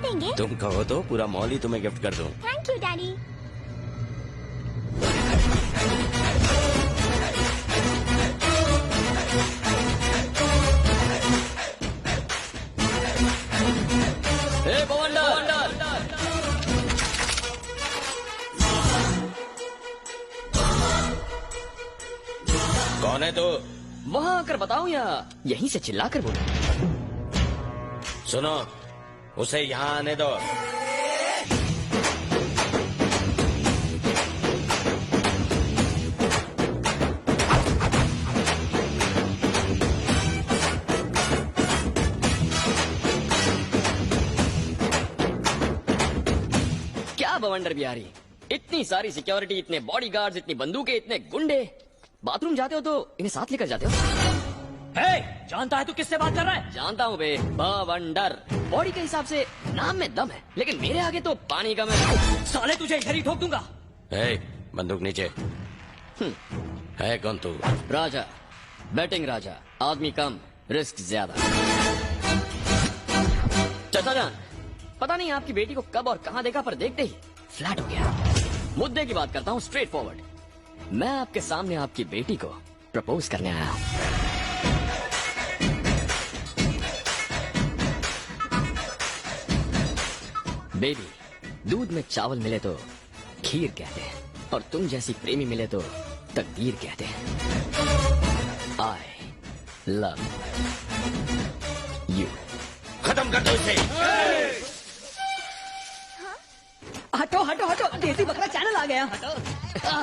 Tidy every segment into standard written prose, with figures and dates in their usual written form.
देंगे? तुम कहो तो पूरा मॉल ही तुम्हें गिफ्ट कर दूं। Thank you daddy. हे बवंडर, कौन है तू? वहाँ आकर बताऊं या यहीं से चिल्लाकर बोलूं? सुनो, उसे यहाँ आने दो। क्या बवंडर बिहारी, इतनी सारी सिक्योरिटी, इतने बॉडीगार्ड्स, इतनी बंदूकें, इतने गुंडे, बाथरूम जाते हो तो इन्हें साथ लेकर जाते हो? जानता है तू किससे बात कर रहा है? जानता हूँ बे, बवंडर। बॉडी के हिसाब से नाम में दम है, लेकिन मेरे आगे तो पानी कम है। साले तुझे इधर ही ठोक दूंगा। ए, बंदूक नीचे। है कौन तू? राजा, बैटिंग राजा, आदमी कम, रिस्क ज्यादा। चाचा जान, पता नहीं आपकी बेटी को कब और कहाँ देखा, पर देखते ही फ्लैट हो गया। मुद्दे की बात करता हूँ, स्ट्रेट फॉरवर्ड। मैं आपके सामने आपकी बेटी को प्रपोज करने आया हूँ। बेबी, दूध में चावल मिले तो खीर कहते हैं, और तुम जैसी प्रेमी मिले तो तकदीर कहते हैं। I love you. खत्म कर दो इसे। हटो हटो हटो, देसी बकरा चैनल आ गया।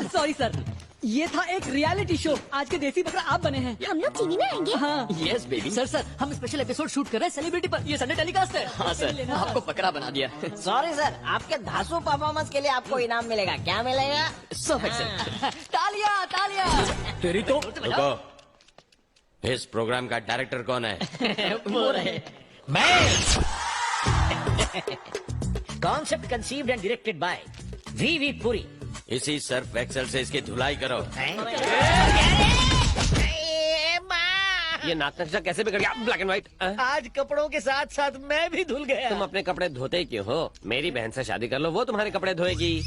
सॉरी सर, ये था एक रियलिटी शो। आज के देसी बकरा आप बने हैं। हम लोग टीवी में आएंगे? हाँ यस बेबी। सर हम स्पेशल एपिसोड शूट कर रहे हैं सेलिब्रिटी पर। ये संडे टेलीकास्ट है। हाँ सर, आपको बकरा बना दिया। सॉरी सर, आपके धांसू परफॉर्मेंस के लिए आपको इनाम मिलेगा। क्या मिलेगा? सब एक्सेलेंट। तालियां तालियां। तेरी तो रुको, इस प्रोग्राम का डायरेक्टर कौन है? वो रहे। Concept conceived and directed by V Puri. इसी सर्फ एक्सेल से इसकी धुलाई करो। ये नाक नक्शा कैसे बिगड़ गया? Black and white. आज कपड़ों के साथ साथ मैं भी धुल गया। तुम अपने कपड़े धोते ही क्यों हो? मेरी बहन से शादी कर लो, वो तुम्हारे कपड़े धोएगी।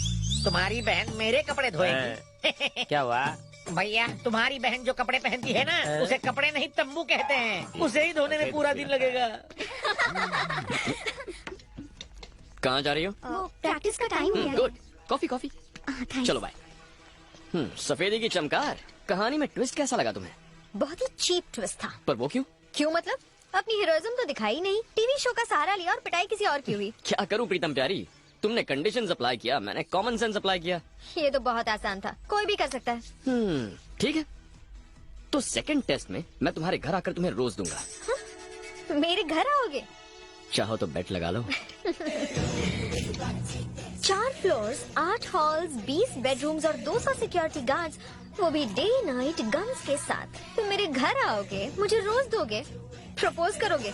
तुम्हारी बहन मेरे कपड़े धोएगी? क्या हुआ? भैया, तुम्हारी बहन जो कपड़े पहनती है ना, उसे कपड़े नहीं तंबू कहते हैं। उसे ही धोने में पूरा दिन लगेगा। कहाँ जा रही हो? प्रैक्टिस का टाइम हो गया। गुड। Coffee coffee. थैंक्स। चलो बाय। सफेदी की चमकार, कहानी में ट्विस्ट कैसा लगा तुम्हें? बहुत ही चीप ट्विस्ट था। पर वो क्यों? क्यों मतलब? अपनी हीरोइज्म तो दिखाई नहीं, टीवी शो का सहारा लिया और पिटाई किसी और की हुई। क्या करूं प्रीतम प्यारी, तुमने कंडीशंस अप्लाई किया, मैंने कॉमन सेंस अप्लाई किया। ये तो बहुत आसान था, कोई भी कर सकता है। ठीक है, तो सेकंड टेस्ट में मैं तुम्हारे घर आकर तुम्हें रोज दूंगा। मेरे घर आओगे? चाहो तो बेट लगा लो। 4 फ्लोर्स, 8 हॉल्स, 20 बेडरूम्स और 200 सिक्योरिटी गार्ड्स, वो भी डे नाइट गन्स के साथ। तुम मेरे घर आओगे, मुझे रोज दोगे, प्रपोज करोगे?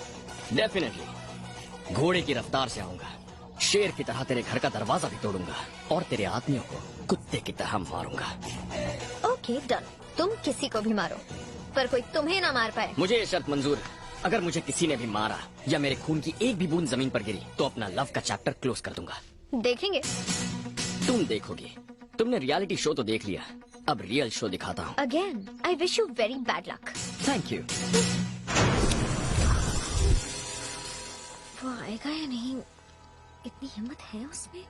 डेफिनेटली। घोड़े की रफ्तार से आऊंगा, शेर की तरह तेरे घर का दरवाजा भी तोड़ूंगा और तेरे आदमियों को कुत्ते की तरह मारूंगा। ओके डन, तुम किसी को भी मारो, पर कोई तुम्हें ना मार पाए। मुझे ये शर्त मंजूर है, अगर मुझे किसी ने भी मारा या मेरे खून की एक भी बूंद जमीन पर गिरी तो अपना लव का चैप्टर क्लोज कर दूंगा। देखेंगे। तुम देखोगे। तुमने रियलिटी शो तो देख लिया, अब रियल शो दिखाता हूँ। Again I wish you very bad luck. Thank you. वो आएगा या नहीं? इतनी हिम्मत है उसमें?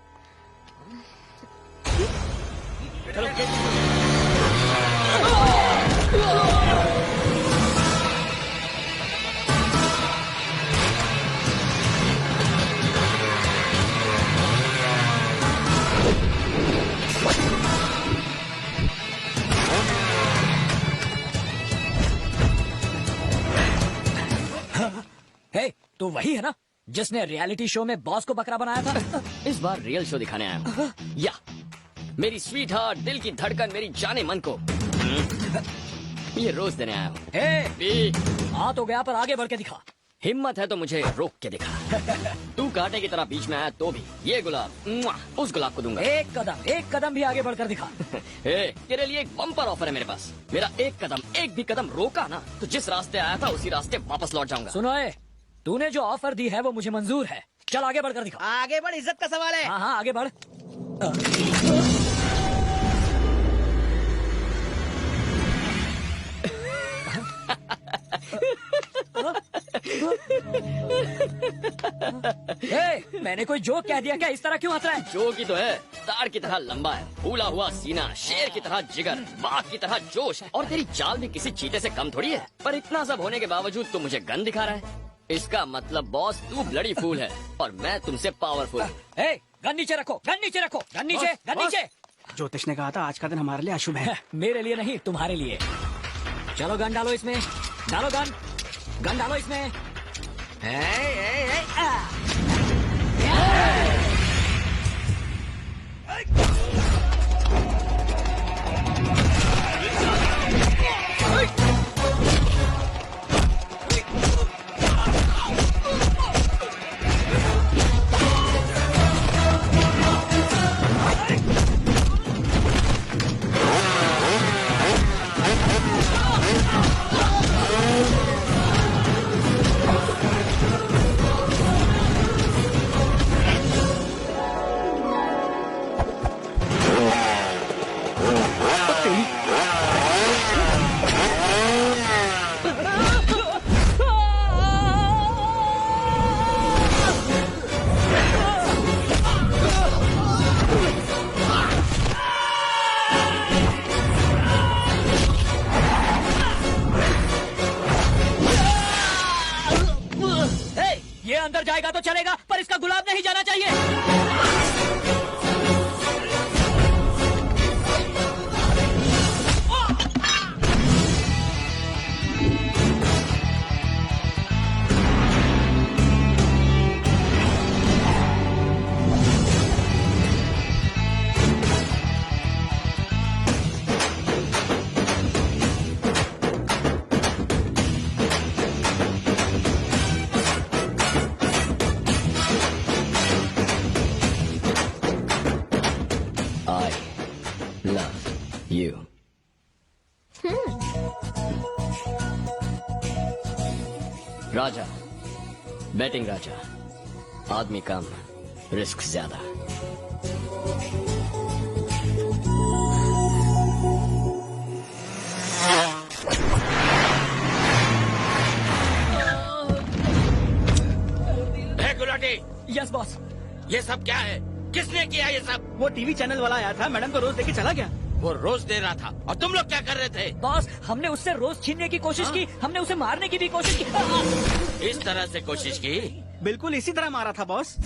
हे, तो वही है ना जिसने रियलिटी शो में बॉस को बकरा बनाया था? इस बार रियल शो दिखाने आया हूँ। या मेरी स्वीट हार्ट, दिल की धड़कन, मेरी जाने मन को ये रोज देने आया हूँ। हे, आ तो गया पर आगे बढ़ के दिखा। हिम्मत है तो मुझे रोक के दिखा। तू कांटे की तरह बीच में आया तो भी ये गुलाब मुआ, उस गुलाब को दूंगा। एक कदम भी आगे बढ़कर दिखा। तेरे लिए एक बम्पर ऑफर है मेरे पास। मेरा एक भी कदम रोका ना तो जिस रास्ते आया था उसी रास्ते वापस लौट जाऊंगा। सुनो, तूने जो ऑफर दी है वो मुझे मंजूर है। चल आगे बढ़कर दिखा। आगे बढ़, इज्जत का सवाल है। हाँ हाँ आगे बढ़। मैंने कोई जोक कह दिया क्या? इस तरह क्यों हंस रहा है? जो की तो है, तार की तरह लंबा है, फूला हुआ सीना, शेर की तरह जिगर, बाघ की तरह जोश, और तेरी चाल भी किसी चीते से कम थोड़ी है। पर इतना सब होने के बावजूद तू मुझे गन दिखा रहा है। इसका मतलब बॉस तू ब्लडी फूल है और मैं तुमसे पावरफुल हूँ। गन नीचे रखो, गन नीचे रखो, गन नीचे, गन नीचे। ज्योतिष ने कहा था आज का दिन हमारे लिए अशुभ है। मेरे लिए नहीं, तुम्हारे लिए। चलो गन डालो इसमें, डालो गन, गन डालो इसमें। ये अंदर जाएगा तो चलेगा, पर इसका गुलाब नहीं जाना चाहिए। You. राजा, बैटिंग राजा, आदमी कम, रिस्क ज्यादा। Gulati, yes boss. ये सब क्या है? किसने किया ये सब? वो टीवी चैनल वाला आया था, मैडम को रोज देके चला गया। वो रोज दे रहा था और तुम लोग क्या कर रहे थे? बॉस, हमने उससे रोज छीनने की कोशिश की, हमने उसे मारने की भी कोशिश की। इस तरह से कोशिश की? बिल्कुल इसी तरह मारा था boss.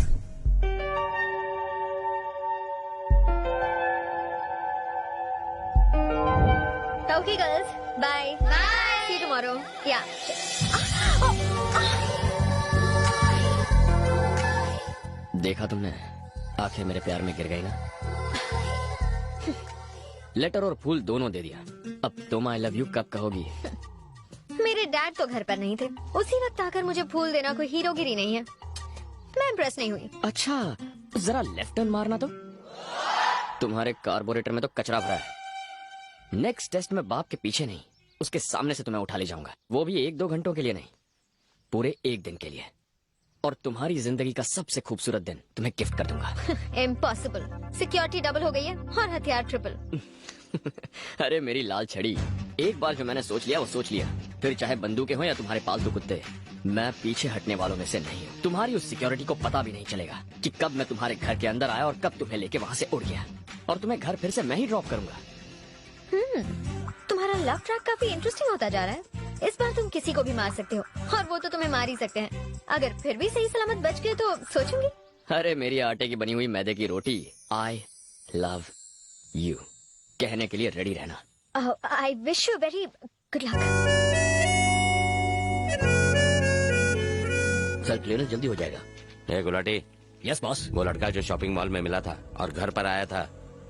Okay, girls. Bye. Bye. See you tomorrow. Yeah. देखा तुमने, आंखें मेरे प्यार में गिर गई ना। लेटर और फूल दोनों दे दिया। अब तुम आई लव यू कब कहोगी? मेरे डैड तो घर पर नहीं थे, उसी वक्त आकर मुझे फूल देना कोई हीरोगिरी नहीं है। मैं इम्प्रेस नहीं हुई। अच्छा, जरा लेफ्ट टर्न मारना तो। तुम्हारे कार्बोरेटर में तो कचरा भरा है। नेक्स्ट टेस्ट में बाप के पीछे नहीं, उसके सामने से तुम्हें उठा ले जाऊंगा। वो भी 1-2 घंटों के लिए नहीं, पूरे 1 दिन के लिए। और तुम्हारी जिंदगी का सबसे खूबसूरत दिन तुम्हें गिफ्ट कर दूंगा। इम्पॉसिबल। सिक्योरिटी डबल हो गई है और हथियार ट्रिपल। अरे मेरी लाल छड़ी, एक बार जो मैंने सोच लिया वो सोच लिया। फिर चाहे बंदूकें हो या तुम्हारे पालतू कुत्ते, मैं पीछे हटने वालों में से नहीं हूँ। तुम्हारी उस सिक्योरिटी को पता भी नहीं चलेगा कि कब मैं तुम्हारे घर के अंदर आया और कब तुम्हें लेके वहाँ से उड़ गया। और तुम्हें घर फिर से मैं ही ड्रॉप करूंगा। तुम्हारा लव ट्रैक काफी इंटरेस्टिंग होता जा रहा है। इस बार तुम किसी को भी मार सकते हो और वो तो तुम्हें मार ही सकते हैं। अगर फिर भी सही सलामत बच गए तो सोचूंगी। अरे मेरी आटे की बनी हुई मैदे की रोटी, आई लव यू कहने के लिए रेडी रहना। I wish you very good luck. Sir clearance जल्दी हो जाएगा। ए गुलाटी, यस बॉस। वो लड़का जो शॉपिंग मॉल में मिला था और घर पर आया था,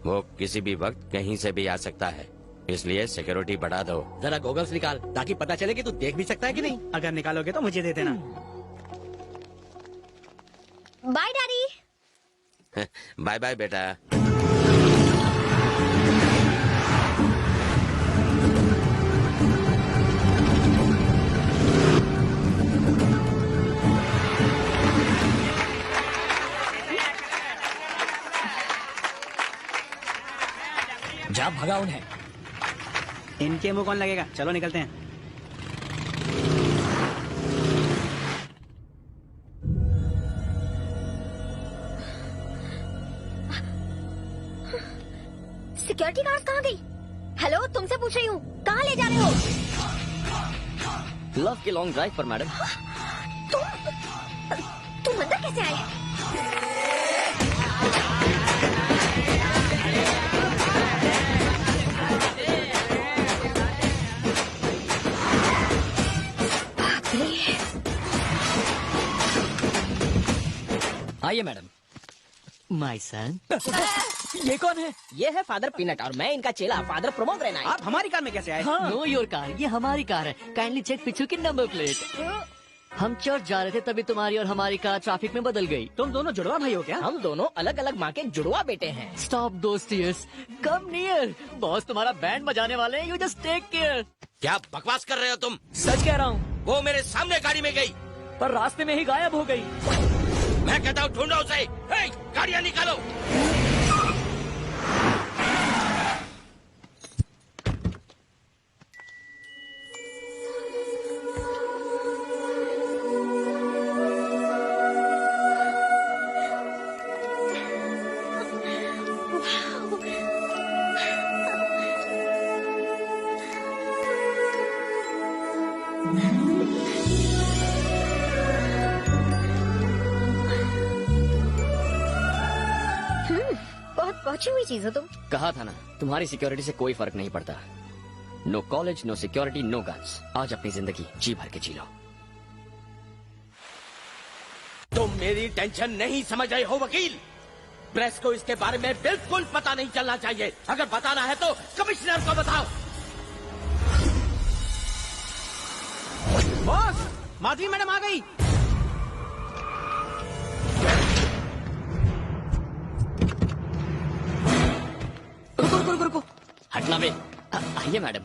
वो किसी भी वक्त कहीं से भी आ सकता है, इसलिए सिक्योरिटी बढ़ा दो। जरा गॉगल्स निकाल ताकि पता चले कि तू देख भी सकता है कि नहीं। अगर निकालोगे तो मुझे दे देना। Bye daddy. बाय बाय बेटा। जा भगा उन्हें। इनके मुंह कौन लगेगा, चलो निकलते हैं। सिक्योरिटी गार्ड कहाँ गई? हेलो, तुमसे पूछ रही हूँ, कहाँ ले जा रहे हो? लव के लॉन्ग ड्राइव पर मैडम। तुम अंदर कैसे आए? बाप रे। आइए मैडम। My son. ये कौन है? ये है फादर पीनट और मैं इनका चेला फादर प्रमोद रैना। आप हमारी कार में कैसे आए? नो योर कार, ये हमारी कार है। काइंडली चेक पीछे की नंबर प्लेट। हम चर्च जा रहे थे तभी तुम्हारी और हमारी कार ट्रैफिक में बदल गई। तुम दोनों जुड़वा भाई हो क्या? हम दोनों अलग अलग माँ के जुड़वा बेटे हैं। स्टॉप दोस टीयर्स, कम नियर। बॉस तुम्हारा बैंड बजाने वाले हैं, यू जस्ट टेक केयर। क्या बकवास कर रहे हो तुम? सच कह रहा हूँ, वो मेरे सामने गाड़ी में गई। पर रास्ते में ही गायब हो गई। मैं कहता हूँ ढूंढो उसे। हे, गाड़ियाँ निकालो। बहुत पहुंची हुई चीज हो तुम। कहा था ना, तुम्हारी सिक्योरिटी से कोई फर्क नहीं पड़ता। No college, no security, no guns. आज अपनी जिंदगी जी भर के जी लो। तुम मेरी टेंशन नहीं समझ रहे हो वकील। प्रेस को इसके बारे में बिल्कुल पता नहीं चलना चाहिए। अगर बताना है तो कमिश्नर को बताओ। बॉस, माधवी मैडम आ गई। रुको। हटना बे। आइए मैडम।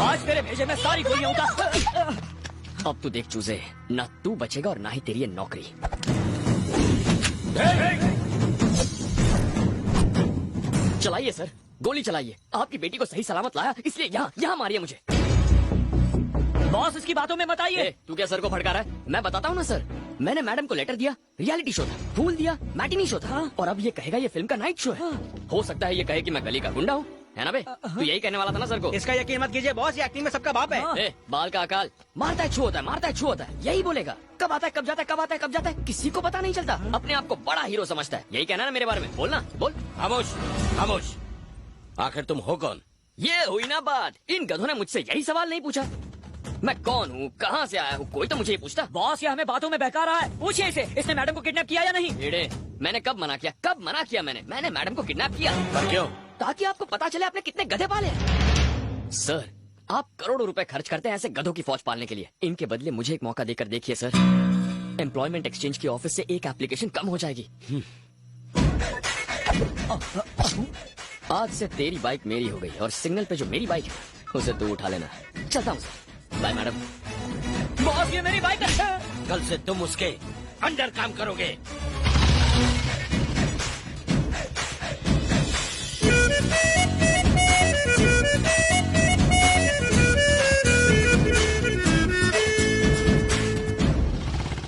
आज तेरे भेजे में सारी गोलियां उतार। अब तू देख चूजे, ना तू बचेगा और ना ही तेरी ये नौकरी। चलाइए सर, गोली चलाइए। आपकी बेटी को सही सलामत लाया, इसलिए यहाँ मारिए मुझे। बॉस इसकी बातों में मत आइए। तू क्या सर को भड़का रहा है? मैं बताता हूँ ना सर, मैंने मैडम को लेटर दिया, रियलिटी शो था। फूल दिया, मैटिनी शो था। और अब ये कहेगा ये फिल्म का नाइट शो है। हो सकता है ये कहे कि मैं गली का गुंडा हूँ, है ना बे? तू यही कहने वाला था ना सर को? इसका यकीन मत कीजिए बॉस, ये एक्टिंग में सबका बाप है। बाल का अकाल, मारता है छू होता है, मारता है छू होता है, यही बोलेगा। कब आता है कब जाता है, कब आता है कब जाता है, किसी को पता नहीं चलता। अपने आप को बड़ा हीरो समझता है। यही कहना ना मेरे बारे में? बोलना, बोल। खामोश खामोश। आखिर तुम हो कौन? ये हुई ना बात। इन गधों ने मुझसे यही सवाल नहीं पूछा, मैं कौन हूँ, कहाँ से आया हूँ, कोई तो मुझे ये पूछता। बॉस ये हमें बातों में बहका रहा है, पूछिए इसे, इसने मैडम को किडनैप किया या नहीं? भेड़े, मैंने कब मना किया? कब मना किया मैंने मैडम को किडनैप किया। पर क्यों? ताकि आपको पता चले आपने कितने गधे पाले हैं। सर, आप करोड़ों रुपए खर्च करते हैं ऐसे गधों की फौज पालने के लिए। इनके बदले मुझे एक मौका देकर देखिए सर, एम्प्लॉयमेंट एक्सचेंज की ऑफिस से एक एप्लीकेशन कम हो जाएगी। आज से तेरी बाइक मेरी हो गई और सिग्नल पे जो मेरी बाइक है उसे तू उठा लेना। चलता हूँ सर, बाय मैडम। बॉस ये मेरी बाइक है। कल से तुम उसके अंडर काम करोगे।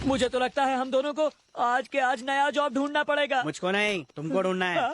मुझे तो लगता है हम दोनों को आज के आज नया जॉब ढूंढना पड़ेगा। मुझको नहीं, तुमको ढूंढना है।